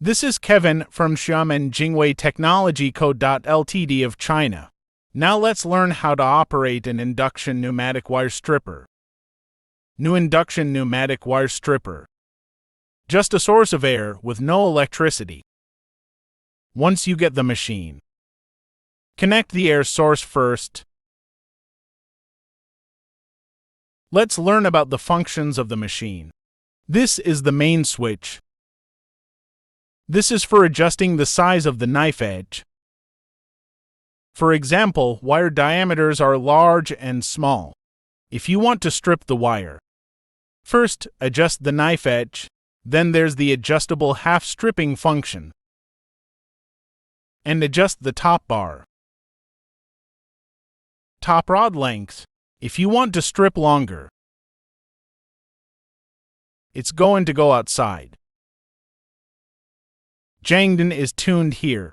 This is Kevin from XIAMEN JINGWEI Technology Co. Ltd. of China. Now let's learn how to operate an induction pneumatic wire stripper. New induction pneumatic wire stripper. Just a source of air with no electricity. Once you get the machine, connect the air source first. Let's learn about the functions of the machine. This is the main switch. This is for adjusting the size of the knife edge. For example, wire diameters are large and small. If you want to strip the wire, first adjust the knife edge, then there's the adjustable half stripping function, and adjust the top bar. Top rod length. If you want to strip longer, it's going to go outside. JINGWEI is tuned here.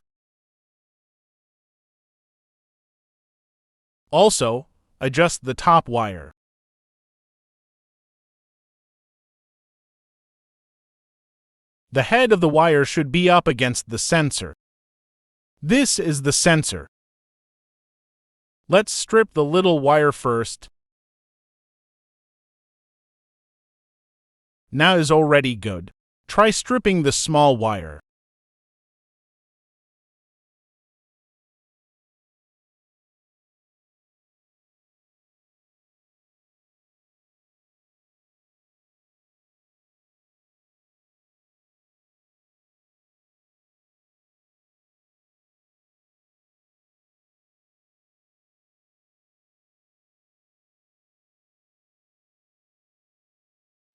Also, adjust the top wire. The head of the wire should be up against the sensor. This is the sensor. Let's strip the little wire first. Now is already good. Try stripping the small wire.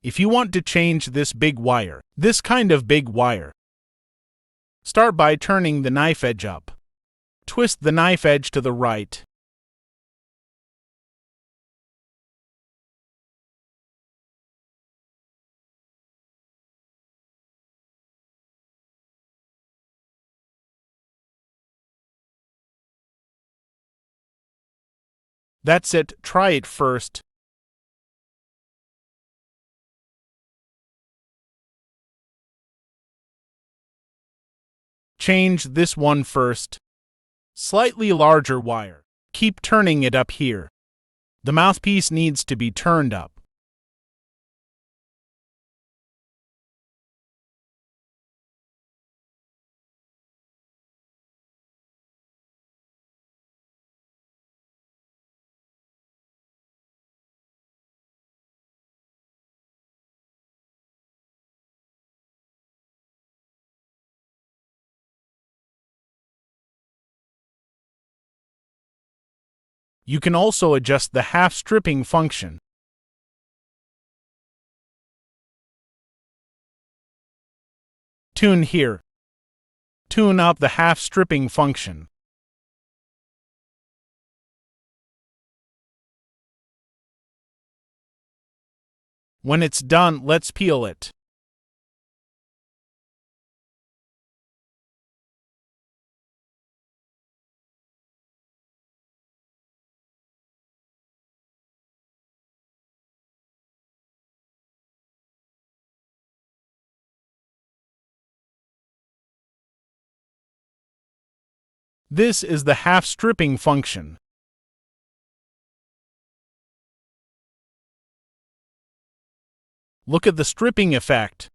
If you want to change this big wire, this kind of big wire, start by turning the knife edge up. Twist the knife edge to the right. That's it. Try it first. Change this one first. Slightly larger wire. Keep turning it up here. The mouthpiece needs to be turned up. You can also adjust the half stripping function. Tune here. Tune up the half stripping function. When it's done, let's peel it. This is the half stripping function. Look at the stripping effect.